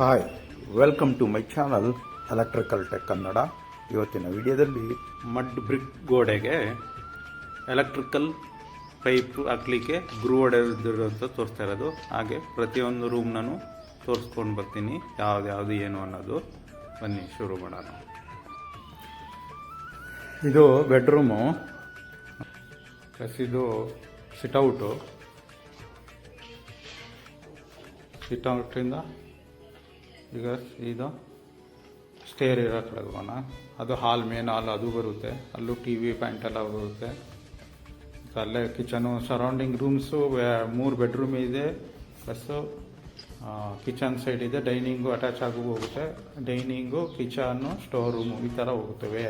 Hi, welcome to my channel electrical tech Kannada. ಇವತ್ತಿನ ವಿಡಿಯೋದಲ್ಲಿ mud brick ಗೋಡೆಗೆ ಎಲೆಕ್ಟ್ರಿಕಲ್ ಪೈಪ್ ಹಾಕ್ಲಿಕ್ಕೆ ಗ್ರೂ ಹೊಡೆದಿರೋ ಅಂತ ತೋರಿಸ್ತಾ ಇರೋದು. ಹಾಗೆ ಪ್ರತಿಯೊಂದು ರೂಮ್ ನಾನು ತೋರಿಸ್ಕೊಂಡು ಬರ್ತೀನಿ, ಯಾವ್ದು ಏನು ಅನ್ನೋದು. ಬನ್ನಿ ಶುರು ಮಾಡೋಣ. ಇದು ಬೆಡ್ರೂಮು, ಪ್ಲಸ್ ಇದು ಸಿಟ್ಔಟು. ಸಿಟ್ಔಟಿಂದ ಈಗ ಇದು ಸ್ಟೇರ್ ಇರೋ ಕಡೆ ಹೋಗೋಣ. ಅದು ಹಾಲ್, ಮೇನ್ ಹಾಲ್ ಅದು ಬರುತ್ತೆ. ಅಲ್ಲೂ ಟಿ ವಿ ಪ್ಯಾಂಟ್ ಎಲ್ಲ ಬರುತ್ತೆ. ಅಲ್ಲೇ ಕಿಚನು, ಸರೌಂಡಿಂಗ್ ರೂಮ್ಸು 3 ಬೆಡ್ರೂಮ್ ಇದೆ, ಪ್ಲಸ್ಸು ಕಿಚನ್ ಸೈಡ್ ಇದೆ. ಡೈನಿಂಗು ಅಟ್ಯಾಚ್ ಆಗಿ ಹೋಗುತ್ತೆ. ಡೈನಿಂಗು, ಕಿಚನ್ನು, ಸ್ಟೋರ್ ರೂಮು ಈ ಥರ ಹೋಗುತ್ತವೆ.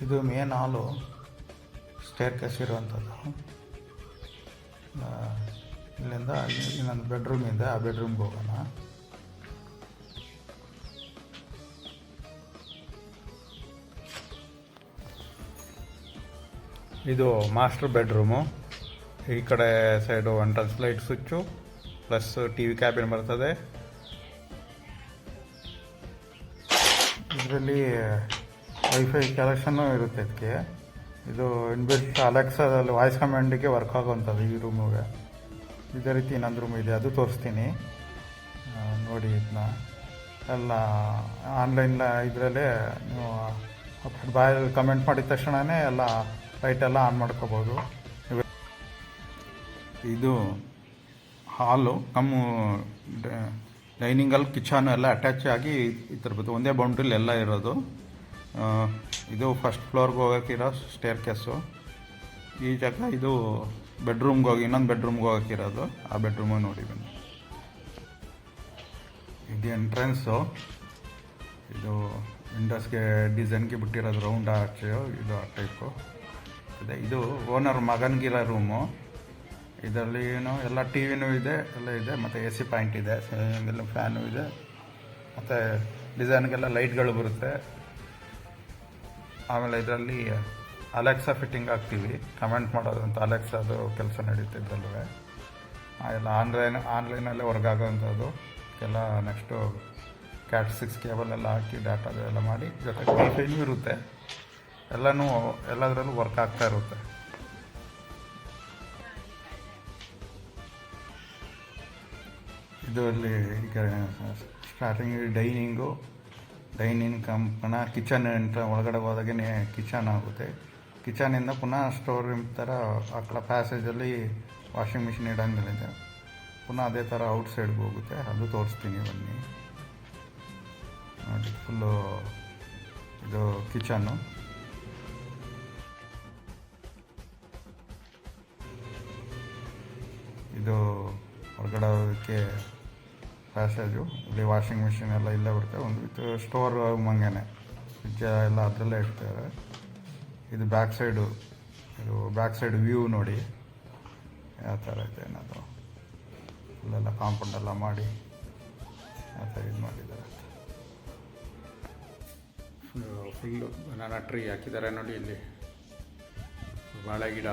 ಇದು ಮೇನ್ ಹಾಲು, ಸ್ಟೇರ್ ಕೇಸ್ ಇರುವಂಥದ್ದು. ಇಲ್ಲಿಂದ ಅಲ್ಲಿ ಇನ್ನೊಂದು ಬೆಡ್ರೂಮ್ ಇದೆ, ಆ ಬೆಡ್ರೂಮ್ಗೆ ಹೋಗೋಣ. ಇದು ಮಾಸ್ಟರ್ ಬೆಡ್ರೂಮು. ಈ ಕಡೆ side entrance light switch, plus T V cabin ಬರ್ತದೆ. ಇದರಲ್ಲಿ ವೈಫೈ ಕನೆಕ್ಷನ್ನು ಇರುತ್ತೆ ಇದಕ್ಕೆ. ಇದು ಇನ್ಬಿಲ್ಟ್ ಅಲೆಕ್ಸಾದಲ್ಲಿ ವಾಯ್ಸ್ ಕಮಾಂಡಿಗೆ ವರ್ಕ್ ಆಗುವಂಥದ್ದು ಈ ರೂಮಿಗೆ. ಇದೇ ರೀತಿ ಇನ್ನೊಂದು ರೂಮ್ ಇದೆ, ಅದು ತೋರಿಸ್ತೀನಿ ನೋಡಿ. ಇದನ್ನ ಎಲ್ಲ ಆನ್ಲೈನ್ ಇದರಲ್ಲೇ ನೀವು ಬಾಯಲ್ಲಿ ಕಮೆಂಟ್ ಮಾಡಿದ ತಕ್ಷಣವೇ ಎಲ್ಲ ಲೈಟೆಲ್ಲ ಆನ್ ಮಾಡ್ಕೋಬೋದು. ಇದು ಹಾಲು ಡೈನಿಂಗಲ್ಲಿ ಕಿಚನ್ ಎಲ್ಲ ಅಟ್ಯಾಚ್ ಆಗಿ ಈ ಥರ ಒಂದೇ ಬೌಂಡ್ರಿಲಿ ಎಲ್ಲ ಇರೋದು. ಇದು ಫಸ್ಟ್ ಫ್ಲೋರ್ಗೆ ಹೋಗೋಕ್ಕಿರೋ ಸ್ಟೇರ್ ಕೇಸು. ಈ ಜಾಗ ಇದು ಬೆಡ್ರೂಮ್ಗೆ ಹೋಗಿ ಇನ್ನೊಂದು ಬೆಡ್ರೂಮ್ಗೆ ಹೋಗೋಕ್ಕಿರೋದು. ಆ ಬೆಡ್ರೂಮು ನೋಡಿ ಬನ್ನಿ. ಇದು ಎಂಟ್ರೆನ್ಸು. ಇದು ವಿಂಡೋಸ್ಗೆ ಡಿಸೈನ್ಗೆ ಬಿಟ್ಟಿರೋದು ರೌಂಡ್ ಆರ್ಚು, ಇದು ಆ ಟೈಪು ಇದೆ. ಇದು ಓನರ್ ಮಗನಿಗಿರೋ ರೂಮು. ಇದರಲ್ಲಿ ಏನು ಎಲ್ಲ ಟಿ ವಿನೂ ಇದೆ, ಎಲ್ಲ ಇದೆ, ಮತ್ತು ಎ ಸಿ ಪಾಯಿಂಟ್ ಇದೆ, ಎಲ್ಲ ಫ್ಯಾನು ಇದೆ, ಮತ್ತು ಡಿಸೈನ್ಗೆಲ್ಲ ಲೈಟ್ಗಳು ಬರುತ್ತೆ. ಆಮೇಲೆ ಇದರಲ್ಲಿ ಅಲೆಕ್ಸಾ ಫಿಟ್ಟಿಂಗ್ ಹಾಕ್ತೀವಿ, ಕಮೆಂಟ್ ಮಾಡೋದು ಅಂತ. ಅಲೆಕ್ಸಾದು ಕೆಲಸ ನಡೀತಿದ್ದಲ್ವೇ ಎಲ್ಲ ಆನ್ಲೈನಲ್ಲೇ ಹೊರಗಾಗೋವಂಥದ್ದು ಎಲ್ಲ. ನೆಕ್ಸ್ಟು ಕ್ಯಾಟ್ 6 ಕೇಬಲ್ ಎಲ್ಲ ಹಾಕಿ ಡಾಟಾದು ಎಲ್ಲ ಮಾಡಿ, ಜೊತೆಗೆ ವೈಫೈನೂ ಇರುತ್ತೆ. ಎಲ್ಲದರಲ್ಲೂ ವರ್ಕ್ ಆಗ್ತಾ ಇರುತ್ತೆ. ಇದು ಅಲ್ಲಿ ಈಗ ಸ್ಟಾರ್ಟಿಂಗ್ ಡೈನಿಂಗ್ ಪುನಃ ಕಿಚನ್ ಒಳಗಡೆ ಹೋದಾಗೇ ಕಿಚನ್ ಆಗುತ್ತೆ. ಕಿಚನಿಂದ ಪುನಃ ಸ್ಟೋರ್ ರೂಮ್ ಥರ ಆ ಕಡೆ ಪ್ಯಾಸೇಜಲ್ಲಿ ವಾಷಿಂಗ್ ಮಿಷಿನ್ ಇಡಂಗಿಲ್ಲಿದೆ. ಪುನಃ ಅದೇ ಥರ ಔಟ್ ಸೈಡ್ಗೆ ಹೋಗುತ್ತೆ, ಅದು ತೋರಿಸ್ತೀನಿ ಬನ್ನಿ ನೋಡಿ. ಫುಲ್ಲು ಇದು ಕಿಚನ್ನು. ಇದು ಹೊರಗಡೆ ಹೋಗೋದಕ್ಕೆ ಪ್ಯಾಸೇಜು. ಇಲ್ಲಿ ವಾಷಿಂಗ್ ಮಿಷಿನ್ ಎಲ್ಲ ಇಲ್ಲೇ ಬರುತ್ತೆ. ಒಂದು ವಿತ್ ಸ್ಟೋರ್ ರೂಮಂಗೆ ಫ್ರಿಜ್ಜ ಎಲ್ಲ ಅದರಲ್ಲೇ ಇಡ್ತಾರೆ. ಇದು ಬ್ಯಾಕ್ ಸೈಡು ವ್ಯೂ ನೋಡಿ ಯಾವ ಥರ ಇದೆ ಅನ್ನೋದು. ಇಲ್ಲೆಲ್ಲ ಕಾಂಪೌಂಡ್ ಎಲ್ಲ ಮಾಡಿ ಆ ಥರ ಇದು ಮಾಡಿದ್ದಾರೆ. ಫುಲ್ಲು ಬನಾನಾ ಟ್ರೀ ಹಾಕಿದ್ದಾರೆ ನೋಡಿ. ಇಲ್ಲಿ ಬಾಳೆ ಗಿಡ.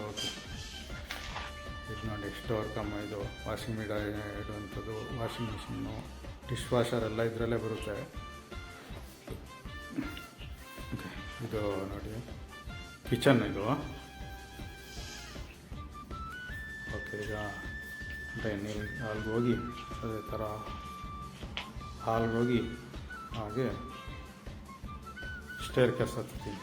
ಓಕೆ, ಇದು ನೋಡಿ ಸ್ಟೋರ್ ಇದು ವಾಷಿಂಗ್ ಇಡುವಂಥದ್ದು. ವಾಷಿಂಗ್ ಮಿಷಿನ್ನು, ಡಿಶ್ ವಾಷರ್ ಎಲ್ಲ ಇದರಲ್ಲೇ ಬರುತ್ತೆ. ಇದು ನೋಡಿ ಕಿಚನ್ ಇದು. ಓಕೆ, ಈಗ ಡೈನಿಂಗ್ ಹಾಲ್ಗೆ ಹೋಗಿ ಅದೇ ಥರ ಹಾಲ್ಗೆ ಹೋಗಿ ಹಾಗೆ ಸ್ಟೇರ್ ಕೇಸ್ ಹತ್ತೀನಿ.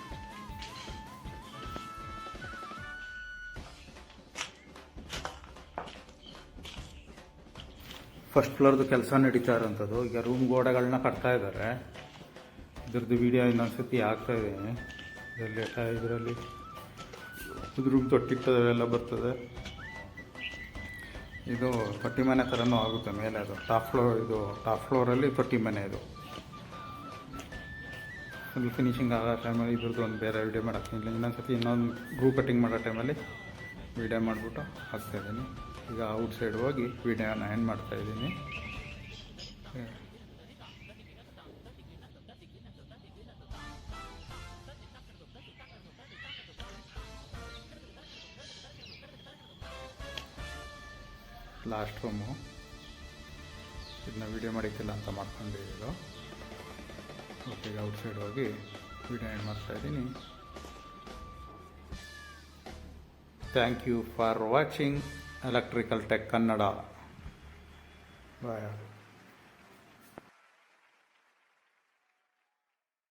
ಫಸ್ಟ್ ಫ್ಲೋರ್ದು ಕೆಲಸ ನಡೀತಾ ಇರೋಂಥದ್ದು. ಈಗ ರೂಮ್ ಗೋಡೆಗಳನ್ನ ಕಟ್ತಾ ಇದ್ದಾರೆ. ಇದ್ರದ್ದು ವೀಡಿಯೋ ಇನ್ನೊಂದು ಸತಿ ಆಗ್ತಾ ಇದ್ದೀನಿ. ಇದರಲ್ಲಿ ರೂಮ್ ತೊಟ್ಟಿಟ್ಟದೆಲ್ಲ ಬರ್ತದೆ. ಇದು ತೊಟ್ಟಿ ಮನೆ ಥರನೂ ಆಗುತ್ತೆ ಮೇಲೆ. ಅದು ಟಾಪ್ ಫ್ಲೋರಲ್ಲಿ ತೊಟ್ಟಿ ಮನೆ. ಇದು ಫುಲ್ ಫಿನಿಶಿಂಗ್ ಆಗೋ ಟೈಮಲ್ಲಿ ಇದ್ರದ್ದು ಒಂದು ಬೇರೆ ವೀಡಿಯೋ ಮಾಡಾಕ್ತೀನಿ. ಇನ್ನೊಂದು ಸತಿ ಇನ್ನೊಂದು ಗ್ರೂ ಕಟ್ಟಿಂಗ್ ಮಾಡೋ ಟೈಮಲ್ಲಿ ವೀಡಿಯೋ ಮಾಡಿಬಿಟ್ಟು ಹಾಕ್ತಾಯಿದ್ದೀನಿ. ಈಗ ಔಟ್ ಸೈಡ್ ಹೋಗಿ ವೀಡಿಯೋನ ಎಂಡ್ ಮಾಡ್ತಾಯಿದ್ದೀನಿ. Last room. ಇದನ್ನ ವೀಡಿಯೋ ಮಾಡಿಕ್ಕಿಲ್ಲ ಅಂತ ಮಾಡ್ಕೊಂಡಿದ್ದು. ಓಕೆ, ಈಗ ಔಟ್ಸೈಡ್ ಹೋಗಿ ವೀಡಿಯೋ ಎಂಡ್ ಮಾಡ್ತಾಯಿದ್ದೀನಿ. Thank you for watching electrical tech Kannada. Bye.